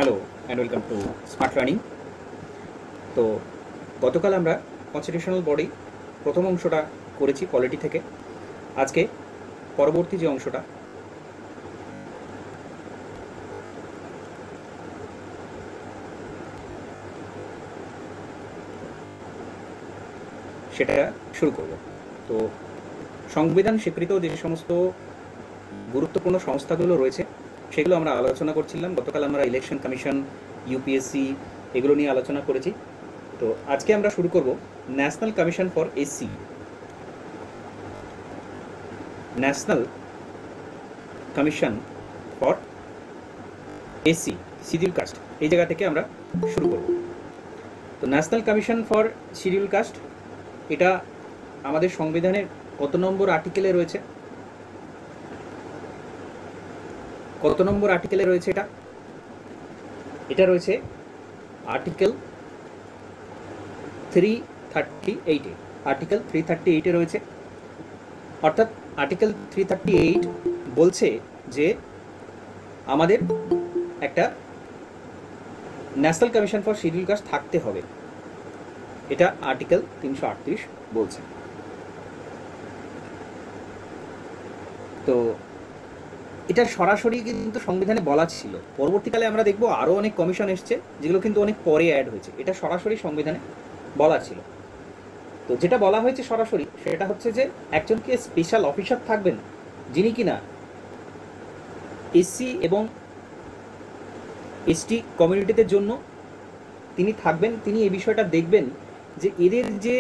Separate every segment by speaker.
Speaker 1: Hello and welcome to smart learning. তো গতকাল আমরা কনস্টিটিউশনাল বডি প্রথম অংশটা করেছি পলিটি থেকে। আজকে পরবর্তী যে অংশটা সেটা শুরু করব। তো সংবিধান স্বীকৃত যে সমস্ত গুরুত্বপূর্ণ সংস্থাগুলো রয়েছে সেগুলো আমরা আলোচনা করছিলাম। গতকাল আমরা ইলেকশন কমিশন, ইউপিএসসি এগুলো নিয়ে আলোচনা করেছি। তো আজকে আমরা শুরু করব national commission for SC, national commission for SC schedule caste, এই জায়গা থেকে আমরা শুরু করব। তো national commission for schedule caste এটা আমাদের সংবিধানের কত নম্বর আর্টিকেলে রয়েছে? কত নম্বর আর্টিকেলে রয়েছে এটা? এটা রয়েছে আর্টিকেল 338-এ। আর্টিকেল 338-এ রয়েছে। অর্থাৎ আর্টিকেল 338 বলছে যে আমাদের একটা national commission for schedule caste থাকতে হবে। এটা আর্টিকেল 338 বলছে। তো এটা সরাসরি কিন্তু সংবিধানে বলা ছিল। পরবর্তীকালে আমরা দেখব আরও অনেক কমিশন এসছে যেগুলো কিন্তু অনেক পরে অ্যাড হয়েছে। এটা সরাসরি সংবিধানে বলা ছিল। তো যেটা বলা হয়েছে সরাসরি সেটা হচ্ছে যে একজনকে স্পেশাল অফিসার থাকবেন যিনি কিনা এসসি এবং এসটি কমিউনিটিদের জন্য তিনি থাকবেন। তিনি এই বিষয়টা দেখবেন যে এদের যে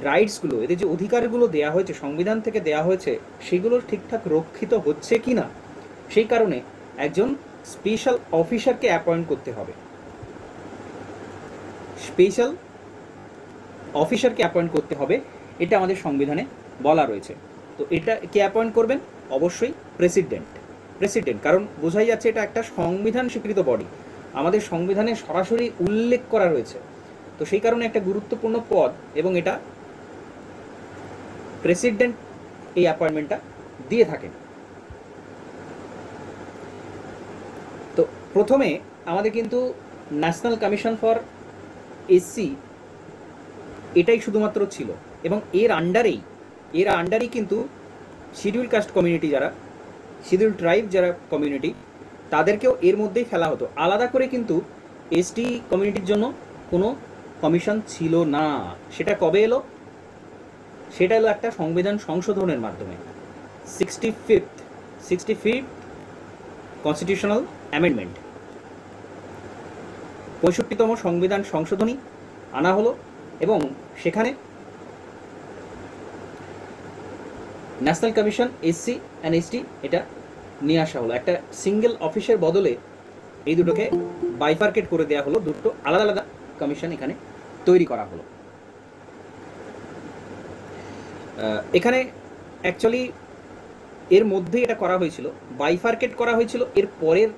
Speaker 1: রাইটসগুলো, এদের যে অধিকারগুলো দেওয়া হয়েছে সংবিধান থেকে দেওয়া হয়েছে সেগুলো ঠিকঠাক রক্ষিত হচ্ছে কি না। সেই কারণে একজন স্পেশাল অফিসারকে অ্যাপয়েন্ট করতে হবে। স্পেশাল অফিসারকে অ্যাপয়েন্ট করতে হবে, এটা আমাদের সংবিধানে বলা রয়েছে। তো এটা কে অ্যাপয়েন্ট করবেন? অবশ্যই প্রেসিডেন্ট। কারণ বোঝাই যাচ্ছে এটা একটা সংবিধান স্বীকৃত বডি, আমাদের সংবিধানে সরাসরি উল্লেখ করা রয়েছে। তো সেই কারণে একটা গুরুত্বপূর্ণ পদ এবং এটা প্রেসিডেন্ট এই অ্যাপয়েন্টমেন্টটা দিয়ে থাকেন। তো প্রথমে আমাদের কিন্তু ন্যাশনাল কমিশন ফর এসসি এটাই শুধুমাত্র ছিল এবং এর আন্ডারেই কিন্তু শিডিউল কাস্ট কমিউনিটি, যারা শিডিউল ট্রাইব যারা কমিউনিটি, তাদেরকেও এর মধ্যেই ফেলা হতো। আলাদা করে কিন্তু এসটি কমিউনিটির জন্য কোনো কমিশন ছিল না। সেটা কবে এলো? সেটা এলো একটা সংবিধান সংশোধনের মাধ্যমে। 65th কনস্টিটিউশনাল অ্যামেন্ডমেন্ট, 65তম সংবিধান সংশোধনী আনা হলো এবং সেখানে national commission SC and ST এটা নিয়ে আসা হলো। একটা সিঙ্গেল অফিসের বদলে এই দুটোকে বাইফার্কেট করে দেওয়া হলো, দুটো আলাদা আলাদা কমিশন এখানে তৈরি করা হলো। এখানে অ্যাকচুয়ালি এর মধ্যে এটা করা হয়েছিল, বাইফার্কেট করা হয়েছিল এর পরের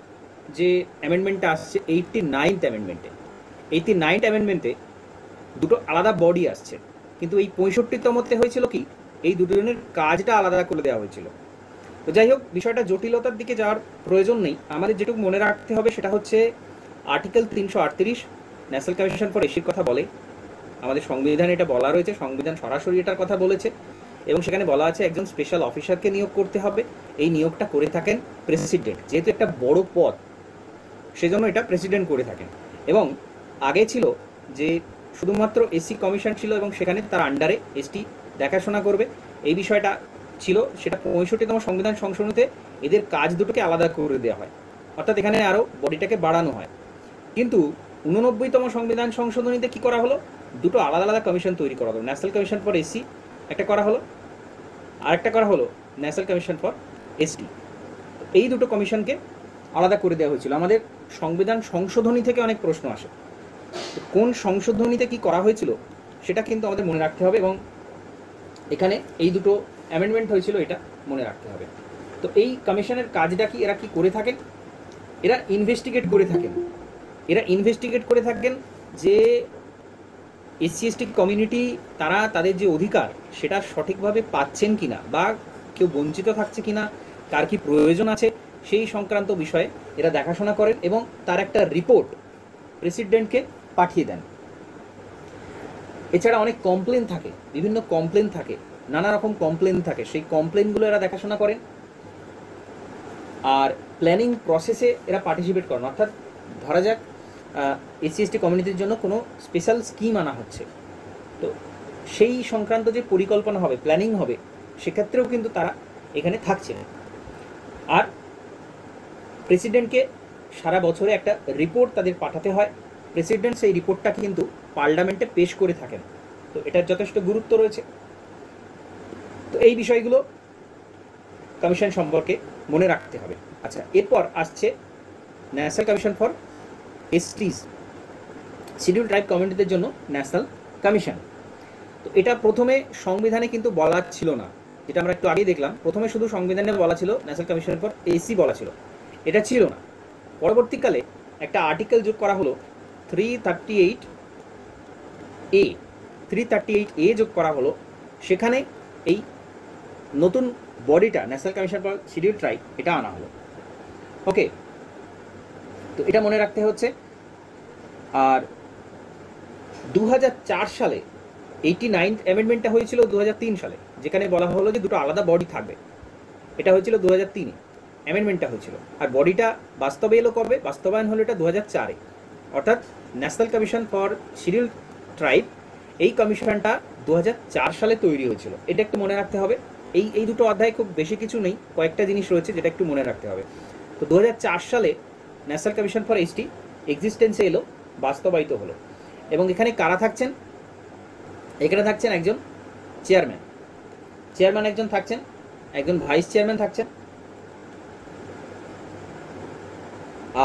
Speaker 1: যে অ্যামেন্ডমেন্টটা আসছে 89th অ্যামেন্ডমেন্টে দুটো আলাদা বডি আসছে। কিন্তু এই 65তমতে হয়েছিল কি, এই দুজনের কাজটা আলাদা করে দেওয়া হয়েছিল। তো যাই হোক, বিষয়টা জটিলতার দিকে যাওয়ার প্রয়োজন নেই। আমাদের যেটুকু মনে রাখতে হবে সেটা হচ্ছে আর্টিকেল 338 ন্যাশনাল কমিশন ফর এসির কথা বলে। আমাদের সংবিধানে এটা বলা রয়েছে, সংবিধান সরাসরি এটার কথা বলেছে এবং সেখানে বলা আছে একজন স্পেশাল অফিসারকে নিয়োগ করতে হবে। এই নিয়োগটা করে থাকেন প্রেসিডেন্ট, যেহেতু একটা বড় পদ সেজন্য এটা প্রেসিডেন্ট করে থাকেন। এবং আগে ছিল যে শুধুমাত্র এসসি কমিশন ছিল এবং সেখানে তার আন্ডারে এসটি দেখাশোনা করবে, এই বিষয়টা ছিল। সেটা 65তম সংবিধান সংশোধনীতে এদের কাজ দুটোকে আলাদা করে দেওয়া হয়, অর্থাৎ এখানে আরও বডিটাকে বাড়ানো হয়। কিন্তু 89তম সংবিধান সংশোধনীতে কী করা হলো? দুটো আলাদা আলাদা কমিশন তৈরি করা হলো। ন্যাশনাল কমিশন ফর এসসি একটা করা হলো, আরেকটা করা হলো ন্যাশনাল কমিশন ফর এসটি। এই দুটো কমিশনকে আলাদা করে দেওয়া হয়েছিল। আমাদের সংবিধান সংশোধনী থেকে অনেক প্রশ্ন আসে, কোন সংশোধনীতে কি করা হয়েছিল সেটা কিন্তু আমাদের মনে রাখতে হবে এবং এখানে এই দুটো অ্যামেন্ডমেন্ট হয়েছিল এটা মনে রাখতে হবে। তো এই কমিশনের কাজটা কি, এরা কি করে থাকেন? এরা ইনভেস্টিগেট করে থাকেন যে এসসি এসটি কমিউনিটি তারা তাদের যে অধিকার সেটা সঠিকভাবে পাচ্ছেন কিনা, বা কেউ বঞ্চিত থাকছে কিনা, কার কি প্রয়োজন আছে, সেই সংক্রান্ত বিষয়ে এরা দেখাশোনা করেন এবং তার একটা রিপোর্ট প্রেসিডেন্টকে পাঠিয়ে দেন। এছাড়া অনেক কমপ্লেন থাকে, বিভিন্ন কমপ্লেন থাকে, নানা রকম কমপ্লেন থাকে, সেই কমপ্লেনগুলো এরা দেখাশোনা করেন আর প্ল্যানিং প্রসেসে এরা পার্টিসিপেট করেন। অর্থাৎ ধরা যাক এসসি এসটি কমিউনিটির জন্য কোনো স্পেশাল স্কিম আনা হচ্ছে, তো সেই সংক্রান্ত যে পরিকল্পনা হবে, প্ল্যানিং হবে, সেক্ষেত্রেও কিন্তু তারা এখানে থাকছেন। আর প্রেসিডেন্টকে সারা বছরে একটা রিপোর্ট তাদের পাঠাতে হয়, প্রেসিডেন্ট সেই রিপোর্টটা কিন্তু পার্লামেন্টে পেশ করে থাকেন। তো এটার যথেষ্ট গুরুত্ব রয়েছে। তো এই বিষয়গুলো কমিশন সম্পর্কে মনে রাখতে হবে। আচ্ছা, এরপর আসছে national commission for STs, schedule tribe কমিউনিটিদের জন্য ন্যাশনাল কমিশন। তো এটা প্রথমে সংবিধানে কিন্তু বলা ছিল না, যেটা আমরা একটু আগেই দেখলাম। প্রথমে শুধু সংবিধানে বলা ছিল ন্যাশনাল কমিশন ফর এসসি বলা ছিল, এটা ছিল না। পরবর্তীকালে একটা আর্টিকেল যোগ করা হলো 338A যোগ করা হলো। সেখানে এই নতুন বডিটা national commission for schedule tribe এটা আনা হলো। ওকে, তো এটা মনে রাখতে হচ্ছে। আর 2004 সালে 89th অ্যামেন্ডমেন্টটা হয়েছিল 2003 সালে, যেখানে বলা হলো যে দুটো আলাদা বডি থাকবে। এটা হয়েছিল 2003-এ অ্যামেন্ডমেন্টটা হয়েছিল। আর বডিটা বাস্তবে এলো কবে? বাস্তবায়ন হলো এটা 2004-এ। অর্থাৎ national commission for schedule tribe, এই কমিশনটা 2004 সালে তৈরি হয়েছিল। এটা একটু মনে রাখতে হবে। এই দুটো অধ্যায় খুব বেশি কিছু নেই, কয়েকটা জিনিস রয়েছে যেটা একটু মনে রাখতে হবে। তো 2004 সালে ন্যাশনাল কমিশন ফর এসটি এক্সিস্টেন্সে এলো, বাস্তবায়িত হলো। এবং এখানে কারা থাকছেন? এখানে থাকছেন একজন চেয়ারম্যান একজন থাকছেন, একজন ভাইস চেয়ারম্যান থাকছেন,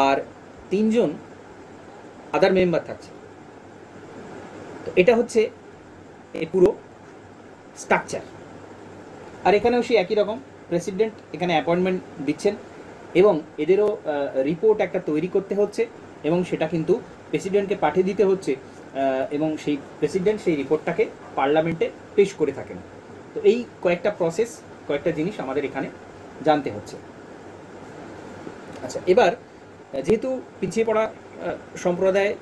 Speaker 1: আর 3 জন আদার মেম্বার থাকছে। তো এটা হচ্ছে এই পুরো স্ট্রাকচার। আর এখানেও সেই একই রকম, প্রেসিডেন্ট এখানে অ্যাপয়েন্টমেন্ট দিচ্ছেন এবং এদেরও রিপোর্ট একটা তৈরি করতে হচ্ছে এবং সেটা কিন্তু প্রেসিডেন্টকে পাঠিয়ে দিতে হচ্ছে এবং সেই প্রেসিডেন্ট সেই রিপোর্টটাকে পার্লামেন্টে পেশ করে থাকেন। তো এই কয়েকটা প্রসেস, কয়েকটা জিনিস আমাদের এখানে জানতে হচ্ছে। আচ্ছা, এবার যেহেতু পিছিয়ে পড়া সম্প্রদায়ের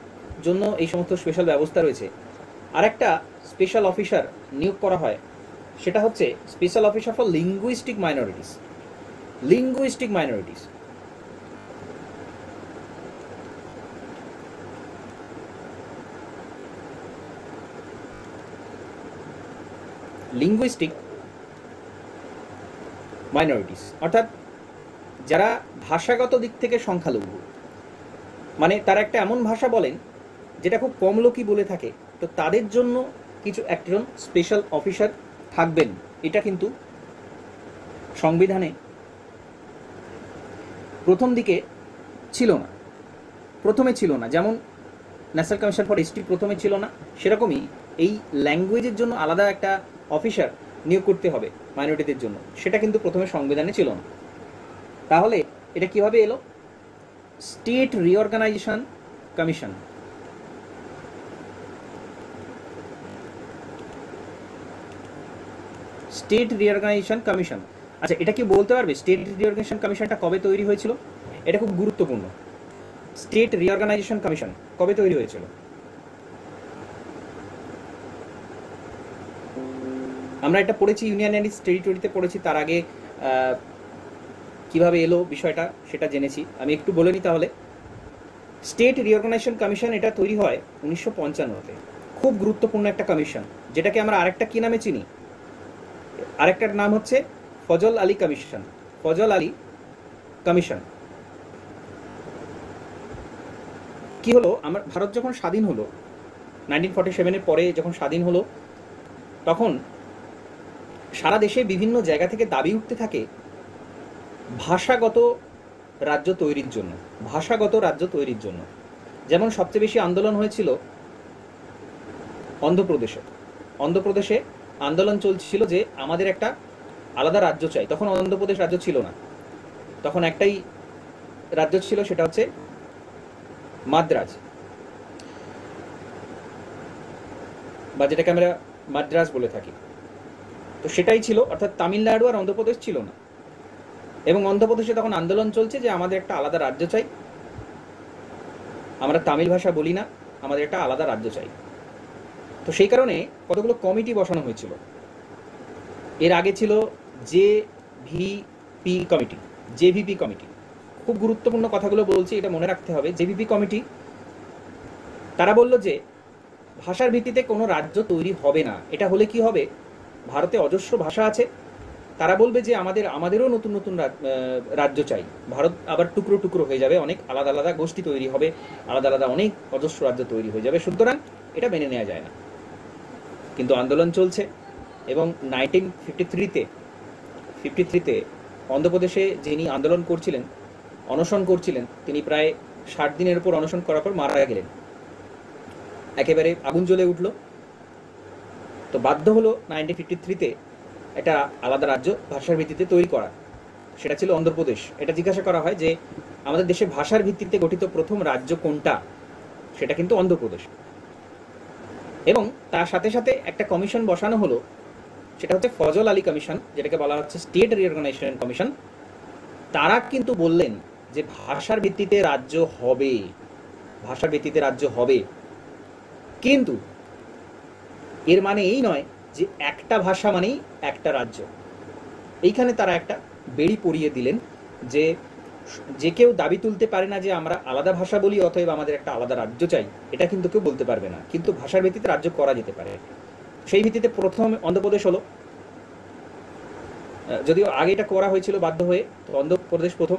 Speaker 1: জন্য এই সমস্ত স্পেশাল ব্যবস্থা রয়েছে, আরেকটা স্পেশাল অফিসার নিয়োগ করা হয়, সেটা হচ্ছে special officer for linguistic minorities. Linguistic minorities অর্থাৎ যারা ভাষাগত দিক থেকে সংখ্যালঘু, মানে তারা একটা এমন ভাষা বলেন যেটা খুব কম লোকই বলে থাকে, তো তাদের জন্য কিছু একজন স্পেশাল অফিসার থাকবেন। এটা কিন্তু সংবিধানে প্রথমে ছিল না, যেমন ন্যাশনাল কমিশন ফর এসটি প্রথমে ছিল না, সেরকমই এই ল্যাঙ্গুয়েজের জন্য আলাদা একটা অফিসার নিয়োগ করতে হবে মাইনরিটিদের জন্য, সেটা কিন্তু প্রথমে সংবিধানে ছিল না। তাহলে এটা কিভাবে এলো? State reorganisation commission. আচ্ছা, এটা কি বলতে পারবে স্টেট রিঅর্গানাইজেশন কমিশনটা কবে তৈরি হয়েছিল? এটা খুব গুরুত্বপূর্ণ। স্টেট রিঅর্গানাইজেশন কমিশন কবে তৈরি হয়েছিল? আমরা এটা পড়েছি ইউনিয়ন অ্যান্ড টেরিটরিতে পড়েছি, তার আগে কিভাবে এলো বিষয়টা সেটা জেনেছি। আমি একটু বলে নিই তাহলে। স্টেট রিঅর্গানাইজেশন কমিশন এটা তৈরি হয় 1955-তে। খুব গুরুত্বপূর্ণ একটা কমিশন, যেটাকে আমরা আরেকটা কি নামে চিনি? আরেকটার নাম হচ্ছে ফজল আলী কমিশন। কি হলো, আমার ভারত যখন স্বাধীন হলো 1947-এর পরে যখন স্বাধীন হলো, তখন সারা দেশে বিভিন্ন জায়গা থেকে দাবি উঠতে থাকে ভাষাগত রাজ্য তৈরির জন্য। যেমন সবচেয়ে বেশি আন্দোলন হয়েছিল অন্ধ্রপ্রদেশে আন্দোলন চলছিল যে আমাদের একটা আলাদা রাজ্য চাই। তখন অন্ধ্রপ্রদেশ রাজ্য ছিল না, তখন একটাই রাজ্য ছিল, সেটা হচ্ছে মাদ্রাজ, বা যেটাকে আমরা মাদ্রাজ বলে থাকি। তো সেটাই ছিল, অর্থাৎ তামিলনাড়ু আর অন্ধ্রপ্রদেশ ছিল না। এবং অন্ধ্রপ্রদেশে তখন আন্দোলন চলছে যে আমাদের একটা আলাদা রাজ্য চাই, আমরা তামিল ভাষা বলি না, আমাদের একটা আলাদা রাজ্য চাই। তো সেই কারণে কতগুলো কমিটি বসানো হয়েছিল। এর আগে ছিল জেভিপি কমিটি। খুব গুরুত্বপূর্ণ কথাগুলো বলছি, এটা মনে রাখতে হবে। জেভিপি কমিটি তারা বলল যে ভাষার ভিত্তিতে কোনো রাজ্য তৈরি হবে না। এটা হলে কি হবে, ভারতে অজস্র ভাষা আছে, তারা বলবে যে আমাদেরও নতুন নতুন রাজ্য চাই, ভারত আবার টুকরো টুকরো হয়ে যাবে, অনেক আলাদা আলাদা গোষ্ঠী তৈরি হবে, আলাদা আলাদা অনেক অজস্র রাজ্য তৈরি হয়ে যাবে, সুতরাং এটা মেনে নেওয়া যায় না। কিন্তু আন্দোলন চলছে এবং 1953-তে অন্ধ্রপ্রদেশে যিনি আন্দোলন করছিলেন, অনশন করছিলেন, তিনি প্রায় 60 দিনের উপর অনশন করার পর মারা গেলেন। একেবারে আগুন জ্বলে উঠল। তো বাধ্য হলো 1953-তে একটা আলাদা রাজ্য ভাষার ভিত্তিতে তৈরি করা, সেটা ছিল অন্ধ্রপ্রদেশ। এটা জিজ্ঞাসা করা হয় যে আমাদের দেশে ভাষার ভিত্তিতে গঠিত প্রথম রাজ্য কোনটা, সেটা কিন্তু অন্ধ্রপ্রদেশ। এবং তার সাথে সাথে একটা কমিশন বসানো হলো, সেটা হচ্ছে ফজল আলী কমিশন, যেটাকে বলা হচ্ছে স্টেট রিঅর্গানাইজেশন কমিশন। তারা কিন্তু বললেন যে ভাষার ভিত্তিতে রাজ্য হবে, ভাষার ভিত্তিতে রাজ্য হবে, কিন্তু এর মানে এই নয় যে একটা ভাষা মানেই একটা রাজ্য। এইখানে তারা একটা বেড়ি পরিয়ে দিলেন যে যে কেউ দাবি তুলতে পারে না যে আমরা আলাদা ভাষা বলি অতএব আমাদের একটা আলাদা রাজ্য চাই, এটা কিন্তু কেউ বলতে পারবে না, কিন্তু ভাষার ভিত্তিতে রাজ্য করা যেতে পারে। সেই ভিত্তিতে প্রথম অন্ধ্রপ্রদেশ হলো, যদিও আগে এটা করা হয়েছিল বাধ্য হয়ে, তো অন্ধ্রপ্রদেশ প্রথম,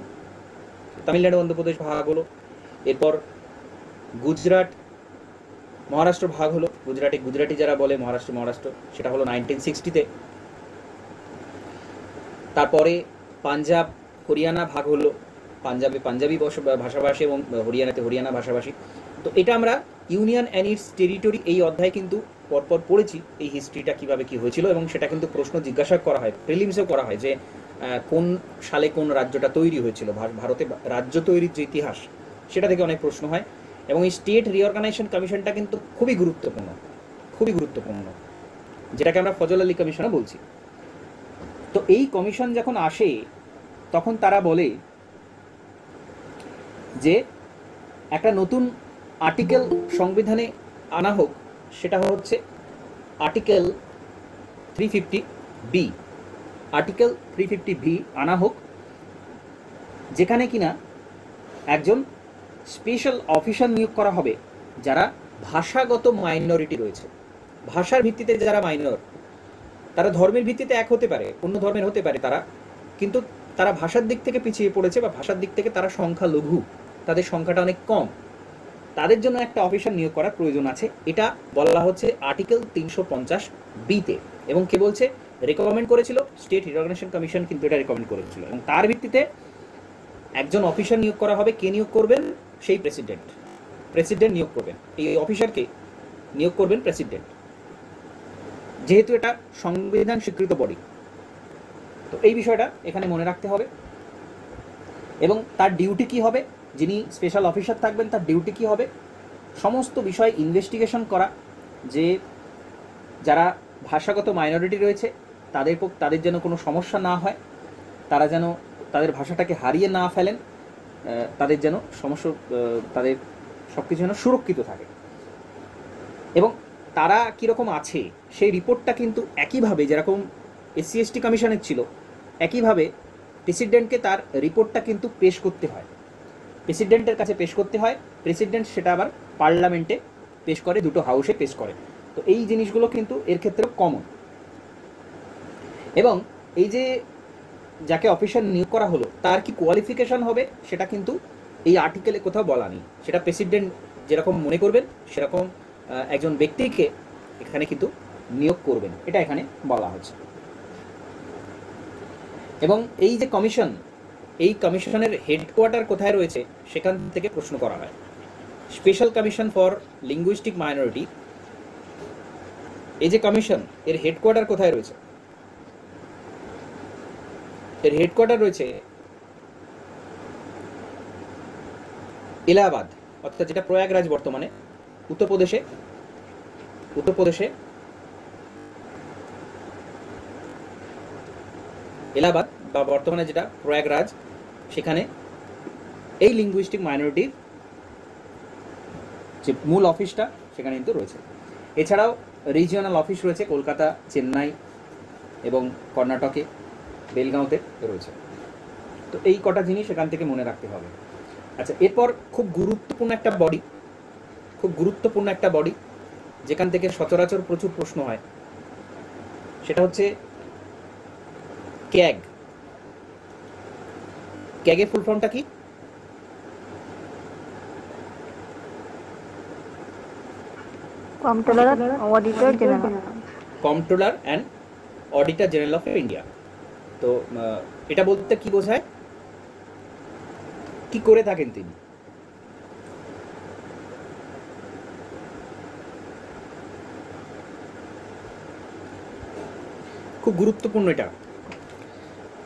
Speaker 1: তামিলনাড়ু অন্ধ্রপ্রদেশ ভাগ হলো, এরপর গুজরাট মহারাষ্ট্র ভাগ হলো, গুজরাটি যারা বলে, মহারাষ্ট্র, সেটা হলো 1960-তে। তারপরে পাঞ্জাব হরিয়ানা ভাগ হলো, পাঞ্জাবে পাঞ্জাবি ভাষাভাষী এবং হরিয়ানাতে হরিয়ানা ভাষাভাষী। তো এটা আমরা ইউনিয়ন অ্যান্ড ইটস টেরিটরি এই অধ্যায়ে কিন্তু পরপর পড়েছি, এই হিস্ট্রিটা কীভাবে কী হয়েছিল, এবং সেটা কিন্তু প্রশ্ন জিজ্ঞাসা করা হয়, প্রিলিমসেও করা হয় যে কোন সালে কোন রাজ্যটা তৈরি হয়েছিল, ভারতে রাজ্য তৈরির যে ইতিহাস, সেটা থেকে অনেক প্রশ্ন হয়। এবং এই স্টেট রিঅর্গানাইজেশন কমিশনটা কিন্তু খুবই গুরুত্বপূর্ণ, যেটাকে আমরা ফজল আলী কমিশনও বলছি। তো এই কমিশন যখন আসে তখন তারা বলে যে একটা নতুন আর্টিকেল সংবিধানে আনা হোক, সেটা হচ্ছে আর্টিকেল 350B। আর্টিকেল 350B আনা হোক, যেখানে কিনা একজন স্পেশাল অফিসার নিয়োগ করা হবে যারা ভাষাগত মাইনরিটি রয়েছে। ভাষার ভিত্তিতে যারা মাইনর, তারা ধর্মের ভিত্তিতে এক হতে পারে, অন্য ধর্মের হতে পারে তারা, কিন্তু তারা ভাষার দিক থেকে পিছিয়ে পড়েছে বা ভাষার দিক থেকে তারা সংখ্যা লঘু, তাদের সংখ্যাটা অনেক কম, তাদের জন্য একটা অফিসার নিয়োগ করার প্রয়োজন আছে। এটা বলা হচ্ছে আর্টিকেল 350B-তে। এবং কে বলছে, রেকমেন্ড করেছিল স্টেট রিঅর্গানাইজেশন কমিশন, কিন্তু এটা রেকমেন্ড করেছিল, এবং তার ভিত্তিতে একজন অফিসার নিয়োগ করা হবে। কে নিয়োগ করবেন? সেই প্রেসিডেন্ট নিয়োগ করবেন। এই অফিসারকে নিয়োগ করবেন প্রেসিডেন্ট, যেহেতু এটা সংবিধান স্বীকৃত বডি। তো এই বিষয়টা এখানে মনে রাখতে হবে। এবং তার ডিউটি কি হবে, যিনি স্পেশাল অফিসার থাকবেন তার ডিউটি কি হবে, সমস্ত বিষয় ইনভেস্টিগেশন করা, যে যারা ভাষাগত মাইনরিটি রয়েছে তাদের যেন কোনো সমস্যা না হয়, তারা যেন তাদের ভাষাটাকে হারিয়ে না ফেলেন, তাদের যেন তাদের সব কিছু যেন সুরক্ষিত থাকে, এবং তারা কীরকম আছে সেই রিপোর্টটা কিন্তু একইভাবে যেরকম SC/ST কমিশনের ছিল, একইভাবে প্রেসিডেন্টকে তার রিপোর্টটা কিন্তু পেশ করতে হয়, প্রেসিডেন্টের কাছে পেশ করতে হয়। প্রেসিডেন্ট সেটা আবার পার্লামেন্টে পেশ করে, দুটো হাউসে পেশ করে। তো এই জিনিসগুলো কিন্তু এর ক্ষেত্রেও কমন। এবং এই যে যাকে অফিসার নিয়োগ করা হলো তার কি কোয়ালিফিকেশন হবে সেটা কিন্তু এই আর্টিকেলে কোথাও বলা নেই। সেটা প্রেসিডেন্ট যেরকম মনে করবেন সেরকম একজন ব্যক্তিকে এখানে কিন্তু নিয়োগ করবেন, এটা এখানে বলা হচ্ছে। এবং এই যে কমিশন, এই কমিশনের হেডকোয়ার্টার কোথায় রয়েছে সেখান থেকে প্রশ্ন করা হয়। Special commission for linguistic minority, এই যে কমিশন, এর হেডকোয়ার্টার কোথায় রয়েছে? এর হেডকোয়ার্টার রয়েছে এলাহাবাদ, অর্থাৎ যেটা প্রয়াগরাজ বর্তমানে, উত্তরপ্রদেশে এলাহাবাদ বা বর্তমানে যেটা প্রয়াগরাজ, সেখানে এই লিঙ্গুইস্টিক মাইনরিটির যে মূল অফিসটা সেখানে কিন্তু রয়েছে। এছাড়াও রিজিওনাল অফিস রয়েছে কলকাতা, চেন্নাই এবং কর্ণাটকে বেলগাঁওতে রয়েছে। তো এই কটা জিনিস এখান থেকে মনে রাখতে হবে। আচ্ছা, এরপর খুব গুরুত্বপূর্ণ একটা বডি যেখান থেকে সচরাচর প্রচুর প্রশ্ন হয়, সেটা হচ্ছে ক্যাগ। ক্যাগের ফুল ফর্মটা কি?
Speaker 2: Comptroller auditor general.
Speaker 1: Comptroller and auditor general of India. তো এটা বলতে কি বোঝায়, কি করে থাকেন তিনি? খুব গুরুত্বপূর্ণ এটা।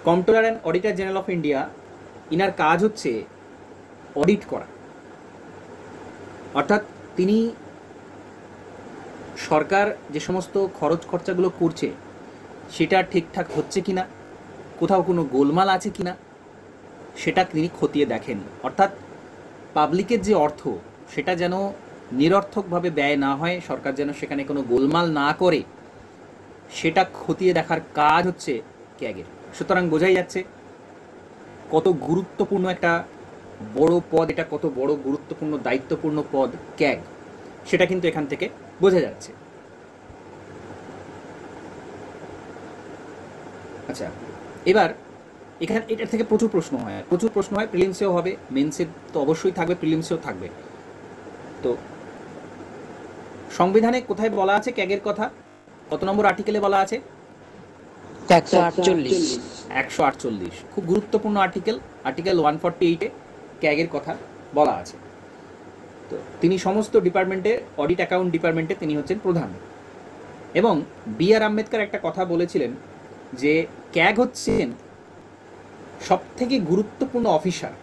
Speaker 1: Comptroller and auditor general of India, ইনার কাজ হচ্ছে অডিট করা, অর্থাৎ তিনি সরকার যে সমস্ত খরচ খরচাগুলো করছে সেটা ঠিকঠাক হচ্ছে কিনা, কোথাও কোনো গোলমাল আছে কিনা, সেটা তিনি খতিয়ে দেখেন। অর্থাৎ পাবলিকের যে অর্থ সেটা যেন নিরর্থকভাবে ব্যয় না হয়, সরকার যেন সেখানে কোনো গোলমাল না করে, সেটা খতিয়ে দেখার কাজ হচ্ছে ক্যাগের। সুতরাং বোঝাই যাচ্ছে কত গুরুত্বপূর্ণ একটা বড় পদ এটা, কত বড় গুরুত্বপূর্ণ দায়িত্বপূর্ণ পদ ক্যাগ, সেটা কিন্তু এখান থেকে বোঝা যাচ্ছে। আচ্ছা, এবার এখানে এটার থেকে প্রচুর প্রশ্ন হয়, প্রিলিমসেও হবে, মেন্সে তো অবশ্যই থাকবে, প্রিলিমসেও থাকবে। তো সংবিধানে কোথায় বলা আছে ক্যাগের কথা? কত নম্বর আর্টিকেলে বলা আছে? 148। খুব গুরুত্বপূর্ণ আর্টিকেল 148-এ ক্যাগের কথা বলা আছে। তো তিনি সমস্ত ডিপার্টমেন্টে, অডিট অ্যাকাউন্ট ডিপার্টমেন্টে তিনি হচ্ছেন প্রধান। এবং বি.আর. আম্বেদকর একটা কথা বলেছিলেন যে ক্যাগ হচ্ছেন সবথেকে গুরুত্বপূর্ণ অফিসার।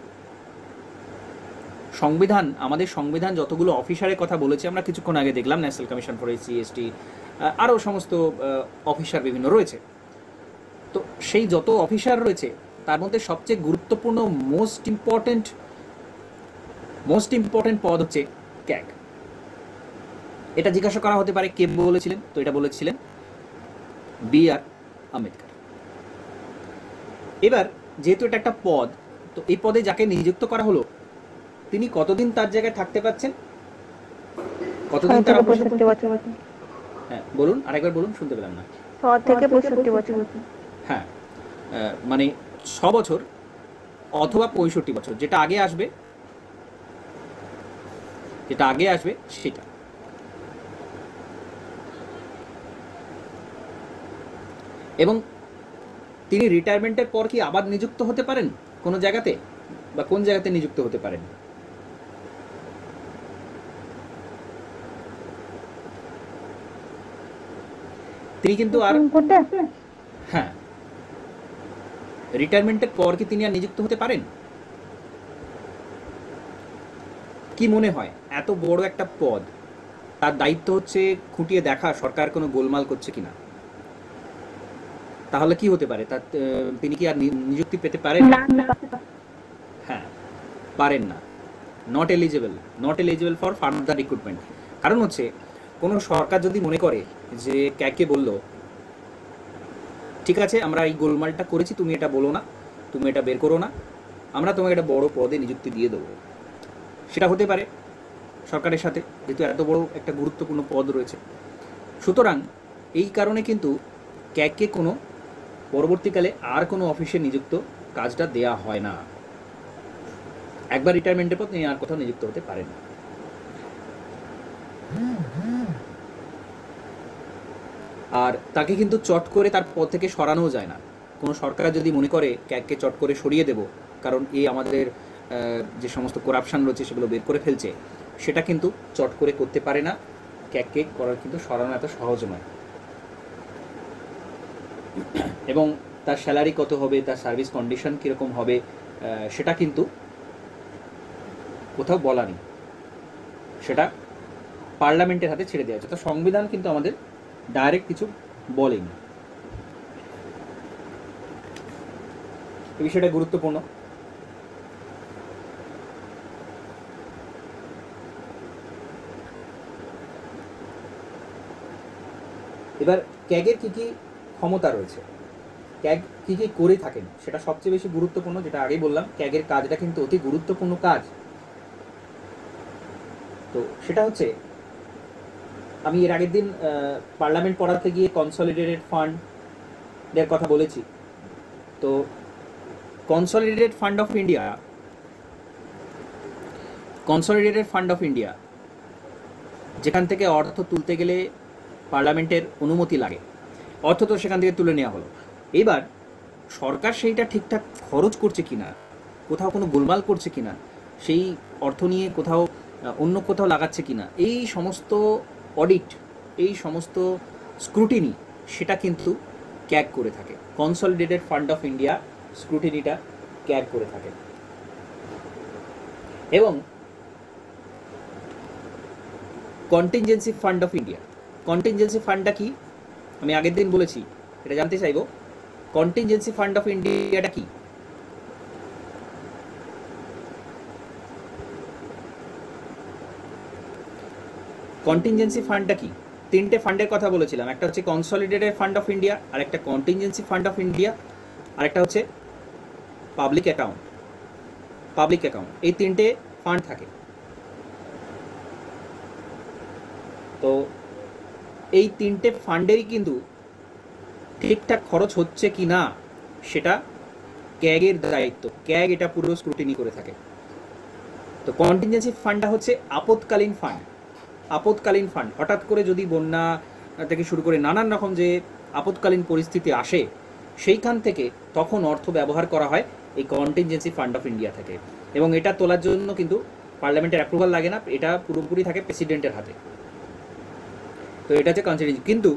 Speaker 1: আমাদের সংবিধান যতগুলো অফিসারের কথা বলেছে, আমরা কিছুক্ষণ আগে দেখলাম, national commission for SC ST, আরও সমস্ত অফিসার বিভিন্ন রয়েছে। তো সেই যত অফিসার রয়েছে তার মধ্যে সবচেয়ে গুরুত্বপূর্ণ মোস্ট ইম্পর্টেন্ট পদ হচ্ছে ক্যাগ। এটা জিজ্ঞাসা করা হতে পারে কে বলেছিলেন, তো এটা বলেছিলেন বি.আর. আম্বেদকর। এবার যেহেতু এটা একটা পদ, তো এই পদে যাকে নিযুক্ত করা হলো তিনি কতদিন তার জায়গায় থাকতে পারছেন? কতদিন তার অবসর? হ্যাঁ বলুন, আরেকবার বলুন, শুনতে পেলাম না।
Speaker 2: 6 থেকে 65 বছর।
Speaker 1: হ্যাঁ, মানে 6 বছর অথবা 65 বছর, যেটা আগে আসবে সেটা। এবং তিনি রিটায়ারমেন্টের পর কি আবার নিযুক্ত হতে পারেন কোনো জায়গাতে, বা কোন জায়গাতে নিযুক্ত হতে পারেন? তিনি কিন্তু আর, হ্যাঁ, রিটায়ারমেন্টের পর কি তিনি আর নিযুক্ত হতে পারেন? কি মনে হয়, এত বড় একটা পদ, তার দায়িত্ব হচ্ছে খুঁটিয়ে দেখা সরকার কোনো গোলমাল করছে কিনা, তাহলে কি হতে পারে? তিনি কি আর নিযুক্তি পেতে পারেন? হ্যাঁ, পারেন না। Not eligible for further recruitment. কারণ হচ্ছে কোনো সরকার যদি মনে করে যে ক্যাগকে বলল, ঠিক আছে আমরা এই গোলমালটা করেছি, তুমি এটা বলো না, তুমি এটা বের করো না, আমরা তোমাকে একটা বড় পদে নিযুক্তি দিয়ে দেবো, সেটা হতে পারে সরকারের সাথে, যেহেতু এত বড় একটা গুরুত্বপূর্ণ পদ রয়েছে। সুতরাং এই কারণে কিন্তু ক্যাগকে কোনো পরবর্তীকালে আর কোনো অফিসে নিযুক্ত কাজটা দেয়া হয় না। একবার রিটায়ারমেন্টের পর তিনি আর কোথাও নিযুক্ত হতে পারেন না। আর তাকে কিন্তু চট করে তার পদ থেকে সরানোও যায় না। কোনো সরকার যদি মনে করে ক্যাগকে চট করে সরিয়ে দেব, কারণ এই আমাদের যে সমস্ত করাপশান রয়েছে সেগুলো বের করে ফেলছে, সেটা কিন্তু চট করে করতে পারে না। ক্যাগকে করার কিন্তু সরানো এত সহজ নয়। এবং তার স্যালারি কত হবে, তার সার্ভিস কন্ডিশন কীরকম হবে, সেটা কিন্তু কোথাও বলা নেই, সেটা পার্লামেন্টের হাতে ছেড়ে দেওয়া হচ্ছে। তো সংবিধান কিন্তু আমাদের ডাইরেক্ট কিছু বলেনি। এই বিষয়টা গুরুত্বপূর্ণ। এবার ক্যাগের কি কি ক্ষমতা রয়েছে, ক্যাগ কি কি করে থাকেন সেটা সবচেয়ে বেশি গুরুত্বপূর্ণ। যেটা আগেই বললাম, ক্যাগের কাজটা কিন্তু অতি গুরুত্বপূর্ণ কাজ। তো সেটা হচ্ছে, আমি এর আগের দিন পার্লামেন্ট পড়াতে গিয়ে কনসলিডেটেড ফান্ডের কথা বলেছি। তো কনসলিডেটেড ফান্ড অফ ইন্ডিয়া যেখান থেকে অর্থ তুলতে গেলে পার্লামেন্টের অনুমতি লাগে, অর্থ তো সেখান থেকে তুলে নেওয়া হলো। এবার সরকার সেইটা ঠিকঠাক খরচ করছে কিনা, কোথাও কোনো গোলমাল করছে কিনা, সেই অর্থ নিয়ে কোথাও অন্য কোথাও লাগাচ্ছে কিনা, এই সমস্ত অডিট, এই সমস্ত স্ক্রুটিনি, সেটা কিন্তু ক্যাগ করে থাকে। কনসলিডেটেড ফান্ড অফ ইন্ডিয়া স্ক্রুটিনিটা ক্যাগ করে থাকে। এবং contingency fund of India, contingency ফান্ডটা কি আমি আগের দিন বলেছি, এটা জানতে চাইবো। কন্টিনজেন্সি ফান্ড অফ ইন্ডিয়াটা কি? কন্টিনজেন্সি ফান্ডটা কি? তিনটে ফান্ডের কথা বলেছিলাম, একটা হচ্ছে কনসলিডেটেড ফান্ড অফ ইন্ডিয়া, আর একটা কন্টিনজেন্সি ফান্ড অফ ইন্ডিয়া, আর একটা হচ্ছে পাবলিক অ্যাকাউন্ট। এই তিনটে ফান্ড থাকে। তো এই তিনটে ফান্ডেরই কিন্তু ঠিকঠাক খরচ হচ্ছে কি না সেটা ক্যাগের দায়িত্ব। ক্যাগ এটা পুরো স্ক্রুটিনি করে থাকে। তো কন্টিনজেন্সি ফান্ডটা হচ্ছে আপৎকালীন ফান্ড। হঠাৎ করে যদি বন্যা থেকে শুরু করে নানান রকম যে আপৎকালীন পরিস্থিতি আসে, সেইখান থেকে তখন অর্থ ব্যবহার করা হয় এই কন্টিনজেন্সি ফান্ড অফ ইন্ডিয়া থেকে। এবং এটা তোলার জন্য কিন্তু পার্লামেন্টের অ্যাপ্রুভাল লাগে না, এটা পুরোপুরি থাকে প্রেসিডেন্টের হাতে। তো এটা হচ্ছে কন্টিনজেন্সি। কিন্তু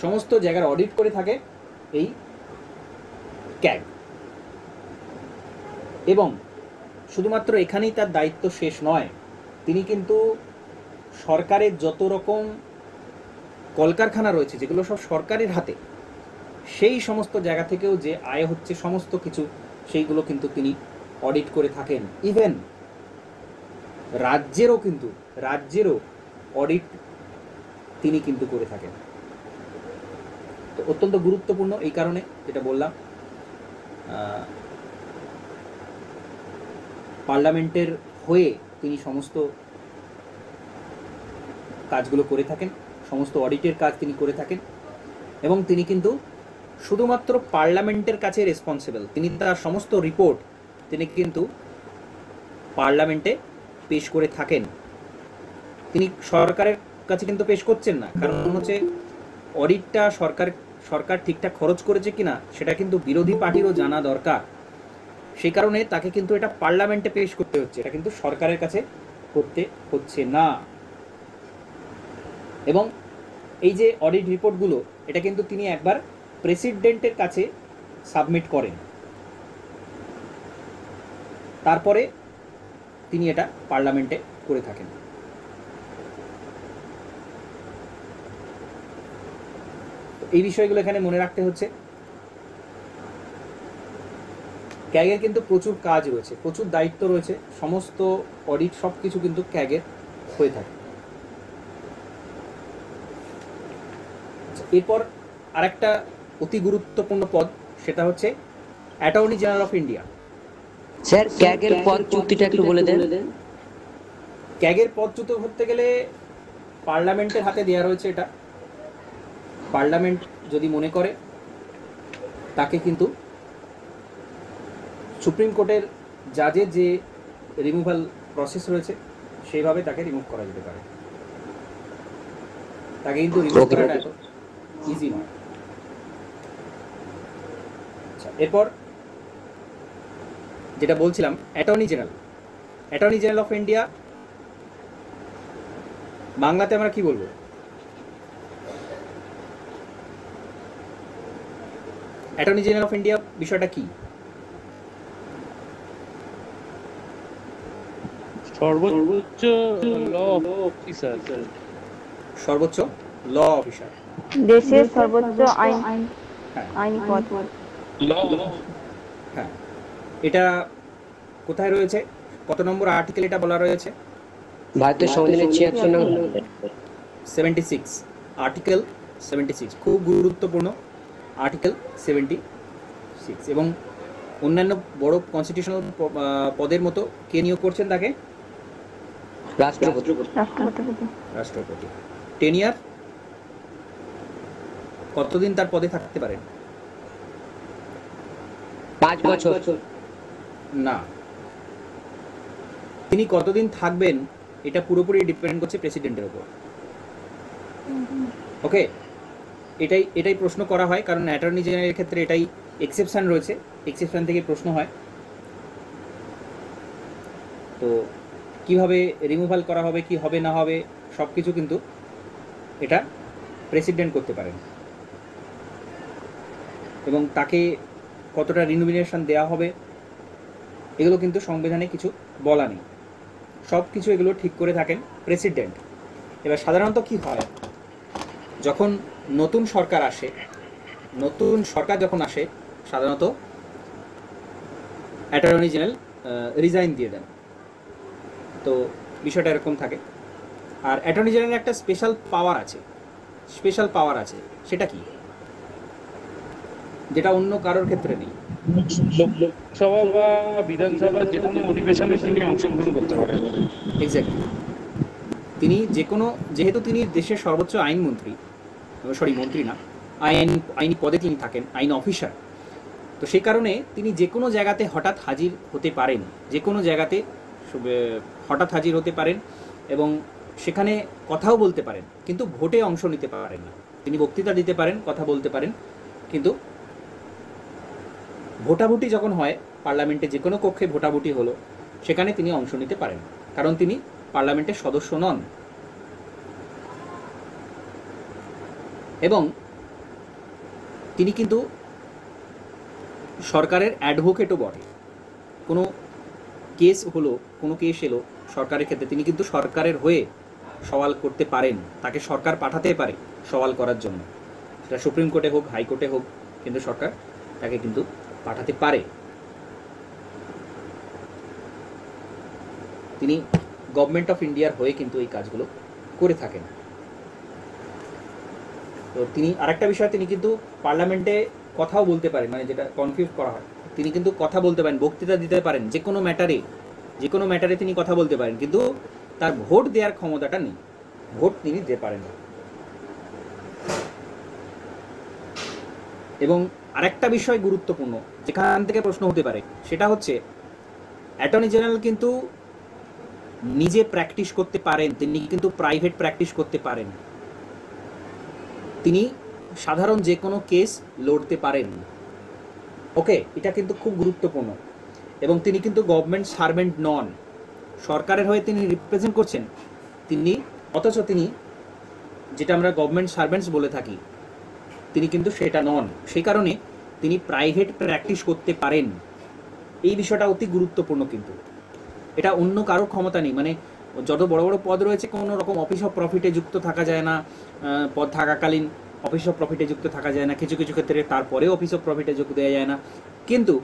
Speaker 1: সমস্ত জায়গার অডিট করে থাকে এই ক্যাগ। এবং শুধুমাত্র এখানেই তার দায়িত্ব শেষ নয়, তিনি কিন্তু সরকারের যত রকম কলকারখানা রয়েছে, যেগুলো সব সরকারের হাতে, সেই সমস্ত জায়গা থেকেও যে আয় হচ্ছে সমস্ত কিছু, সেইগুলো কিন্তু তিনি অডিট করে থাকেন। ইভেন রাজ্যেরও অডিট তিনি কিন্তু করে থাকেন। তো অত্যন্ত গুরুত্বপূর্ণ এই কারণে, যেটা বললাম, পার্লামেন্টের হয়ে তিনি সমস্ত কাজগুলো করে থাকেন, সমস্ত অডিটের কাজ তিনি করে থাকেন। এবং তিনি কিন্তু শুধুমাত্র পার্লামেন্টের কাছে রেসপন্সিবল। তিনি তার সমস্ত রিপোর্ট তিনি কিন্তু পার্লামেন্টে পেশ করে থাকেন। তিনি সরকারের কাছে কিন্তু পেশ করছেন না, কারণ হচ্ছে অডিটটা সরকার ঠিকঠাক খরচ করেছে কিনা সেটা কিন্তু বিরোধী পার্টিরও জানা দরকার। সেই কারণে তাকে কিন্তু এটা পার্লামেন্টে পেশ করতে হচ্ছে, এটা কিন্তু সরকারের কাছে করতে হচ্ছে না। এবং এই যে অডিট রিপোর্টগুলো, এটা কিন্তু তিনি একবার প্রেসিডেন্টের কাছে সাবমিট করেন, তারপরে তিনি এটা পার্লামেন্টে করে থাকেন। এই বিষয়গুলো এখানে মনে রাখতে হচ্ছে। ক্যাগের কিন্তু প্রচুর কাজ রয়েছে, প্রচুর দায়িত্ব রয়েছে, সমস্ত অডিট সব কিছু কিন্তু ক্যাগের হয়ে থাকে। এরপর আরেকটা অতি গুরুত্বপূর্ণ পদ, সেটা হচ্ছে attorney general of India.
Speaker 3: Sir ক্যাগের পদচ্যুতিটা একটু বলে দেন।
Speaker 1: ক্যাগের পদচ্যুত করতে গেলে পার্লামেন্টের হাতে দেওয়া রয়েছে। এটা পার্লামেন্ট যদি মনে করে, তাকে কিন্তু সুপ্রিম কোর্টের জাজের যে রিমুভাল প্রসেস রয়েছে সেইভাবে তাকে রিমুভ করা যেতে পারে। তাকে কিন্তু রিমুভ করাটা এত ইজি নয়। আচ্ছা, এরপর যেটা বলছিলাম, অ্যাটর্নি জেনারেল অফ ইন্ডিয়া, বাংলাতে আমরা কি বলবো? অ্যাটর্নি জেনারেল অফ ইন্ডিয়া বিষয়টা কি?
Speaker 4: সর্বোচ্চ ল অফিসার।
Speaker 1: সর্বোচ্চ ল অফিসার,
Speaker 2: দেশের সর্বোচ্চ আইনি পদ।
Speaker 1: হ্যাঁ, এটা কোথায় রয়েছে, কত নম্বর আর্টিকেল এটা বলা রয়েছে?
Speaker 3: ভারতের সংবিধানের 76 নং
Speaker 1: 76, আর্টিকেল 76, খুব গুরুত্বপূর্ণ আর্টিকেল 76। এবং অন্যান্য বড় কনস্টিটিউশনাল পদের মতো কে নিয়োগ করছেন তাকে?
Speaker 3: রাষ্ট্রপতি।
Speaker 1: রাষ্ট্রপতি। 10 ইয়ার, কতদিন তার পদে থাকতে পারেন?
Speaker 3: 5 বছর।
Speaker 1: না, তিনি কতদিন থাকবেন এটা পুরোপুরি ডিপেন্ড করছে প্রেসিডেন্টের উপর। ওকে, এটাই প্রশ্ন করা হয়, কারণ অ্যাটর্নি জেনারেলের ক্ষেত্রে এটাই এক্সেপশন রয়েছে, এক্সেপশন থেকে প্রশ্ন হয়। তো কিভাবে রিমুভাল করা হবে, কি হবে না হবে, সব কিছু কিন্তু এটা প্রেসিডেন্ট করতে পারেন। এবং তাকে কতটা রিনোমিনেশন দেওয়া হবে এগুলো কিন্তু সংবিধানে কিছু বলা নেই, সব কিছু এগুলো ঠিক করে থাকেন প্রেসিডেন্ট। এবার সাধারণত কি হয়, যখন নতুন সরকার আসে, নতুন সরকার যখন আসে সাধারণত অ্যাটর্নি জেনারেল রিজাইন দিয়ে দেন। তো বিষয়টা এরকম থাকে। আর অ্যাটর্নি জেনারেলের একটা স্পেশাল পাওয়ার আছে, সেটা কি, যেটা অন্য কারোর ক্ষেত্রে নেই।
Speaker 4: লোকসভা বা বিধানসভা যে কোনো অধিবেশনে তিনি অংশগ্রহণ করতে পারেন।
Speaker 1: এক্স্যাক্টলি, তিনি যে কোনো, যেহেতু তিনি দেশের সর্বোচ্চ আইনমন্ত্রী, মন্ত্রী না, আইনি পদে তিনি থাকেন, আইন অফিসার, তো সেই কারণে তিনি যে কোনো জায়গাতে হঠাৎ হাজির হতে পারেন, যে কোনো জায়গাতে হঠাৎ হাজির হতে পারেন এবং সেখানে কথাও বলতে পারেন, কিন্তু ভোটে অংশ নিতে পারেন না। তিনি বক্তৃতা দিতে পারেন, কথা বলতে পারেন, কিন্তু ভোটাভুটি যখন হয়, পার্লামেন্টে যে কোনো কক্ষে ভোটাভুটি হলো, সেখানে তিনি অংশ নিতে পারেন, কারণ তিনি পার্লামেন্টের সদস্য নন। এবং তিনি কিন্তু সরকারের অ্যাডভোকেটও বটে। কোনো কেস হলো, কোনো কেস এলো সরকারের ক্ষেত্রে, তিনি কিন্তু সরকারের হয়ে সওয়াল করতে পারেন, তাকে সরকার পাঠাতে পারে সওয়াল করার জন্য, সেটা সুপ্রিম কোর্টে হোক, হাইকোর্টে হোক, কিন্তু সরকার তাকে কিন্তু পাঠাতে পারে। তিনি গভর্নমেন্ট অফ ইন্ডিয়ার হয়ে কিন্তু এই কাজগুলো করে থাকেন। তো তিনি আরেকটা বিষয়, তিনি কিন্তু পার্লামেন্টে কথাও বলতে পারেন, মানে যেটা কনফিউজ করা হয়, তিনি কিন্তু কথা বলতে পারেন, বক্তৃতা দিতে পারেন, যে কোনো ম্যাটারে তিনি কথা বলতে পারেন, কিন্তু তার ভোট দেওয়ার ক্ষমতাটা নেই, ভোট তিনি দিতে পারেন না। এবং আরেকটা বিষয় গুরুত্বপূর্ণ যেখান থেকে প্রশ্ন হতে পারে, সেটা হচ্ছে অ্যাটর্নি জেনারেল কিন্তু নিজে প্র্যাকটিস করতে পারেন, তিনি কিন্তু প্রাইভেট প্র্যাকটিস করতে পারেন, তিনি সাধারণ যে কোনো কেস লড়তে পারেন। ওকে, এটা কিন্তু খুব গুরুত্বপূর্ণ। এবং তিনি কিন্তু গভর্নমেন্ট সার্ভেন্ট নন, সরকারের হয়ে তিনি রিপ্রেজেন্ট করছেন, তিনি অথচ তিনি যেটা আমরা গভর্নমেন্ট সার্ভেন্টস বলে থাকি, তিনি কিন্তু সেটা নন, সেই কারণে তিনি প্রাইভেট প্র্যাকটিস করতে পারেন। এই বিষয়টা অতি গুরুত্বপূর্ণ, কিন্তু এটা অন্য কারোর ক্ষমতা নেই। মানে যত বড় বড় পদ রয়েছে, কোনো রকম অফিস অফ প্রফিটে যুক্ত থাকা যায় না, পদ থাকাকালীন অফিস অফ প্রফিটে যুক্ত থাকা যায় না, কিছু কিছু ক্ষেত্রে তারপরেও অফিস অফ প্রফিটে যোগ দেওয়া যায় না। কিন্তু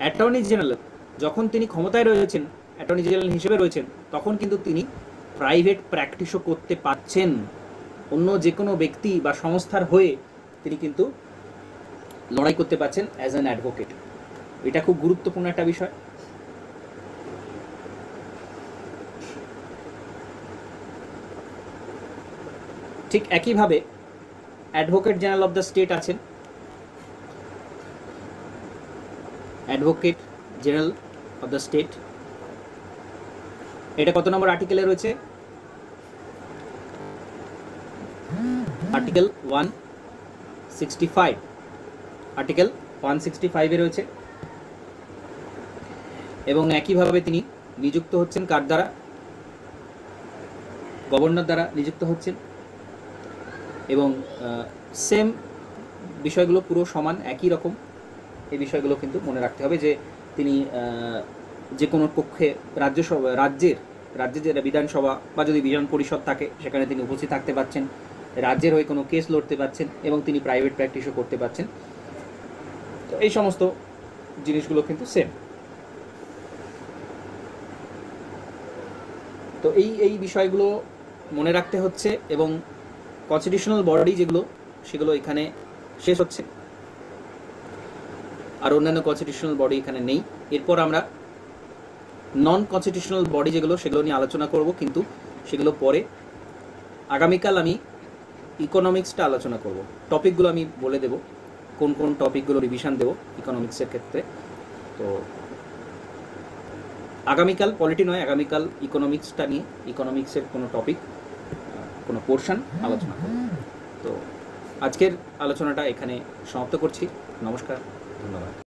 Speaker 1: অ্যাটর্নি জেনারেল যখন তিনি ক্ষমতায় রয়েছেন, অ্যাটর্নি জেনারেল হিসেবে রয়েছেন, তখন কিন্তু তিনি প্রাইভেট প্র্যাকটিসও করতে পারছেন, অন্য যে কোনো ব্যক্তি বা সংস্থার হয়ে তিনি কিন্তু লড়াই করতে পারছেন অ্যাজ অ্যান অ্যাডভোকেট। এটা খুব গুরুত্বপূর্ণ একটা বিষয়। ঠিক একইভাবে advocate general of the state আছেন, advocate general of the state, এটা কত নম্বর আর্টিকেলে রয়েছে? আর্টিকেল 165, আর্টিকেল 165 রয়েছে। এবং একইভাবে তিনি নিযুক্ত হচ্ছেন কার দ্বারা? গভর্নর দ্বারা নিযুক্ত হচ্ছেন। এবং সেম বিষয়গুলো পুরো সমান, একই রকম। এই বিষয়গুলো কিন্তু মনে রাখতে হবে যে তিনি যে কোনো পক্ষে রাজ্যের যেটা বিধানসভা বা যদি বিধান পরিষদ থাকে সেখানে তিনি উপস্থিত থাকতে পারছেন, রাজ্যের হয়ে কোনো কেস লড়তে পারছেন এবং তিনি প্রাইভেট প্র্যাকটিসও করতে পারছেন। তো এই সমস্ত জিনিসগুলো কিন্তু সেম। তো এই বিষয়গুলো মনে রাখতে হচ্ছে, এবং কনস্টিটিউশনাল বডি যেগুলো সেগুলো এখানে শেষ হচ্ছে, আর অন্যান্য কনস্টিটিউশনাল বডি এখানে নেই। এরপর আমরা নন কনস্টিটিউশনাল বডি যেগুলো সেগুলো নিয়ে আলোচনা করব, কিন্তু সেগুলো পরে। আগামীকাল আমি ইকোনমিক্সটা আলোচনা করব। টপিকগুলো আমি বলে দেব, কোন কোন টপিকগুলো রিভিশন দেব ইকোনমিক্সের ক্ষেত্রে। তো আগামীকাল পলিটি নয়, আগামীকাল ইকোনমিক্সটা নিয়ে, ইকোনমিক্সের কোনো টপিক, কোনো পোর্শন আলোচনা করব। তো আজকের আলোচনাটা এখানে সমাপ্ত করছি। নমস্কার, ধন্যবাদ।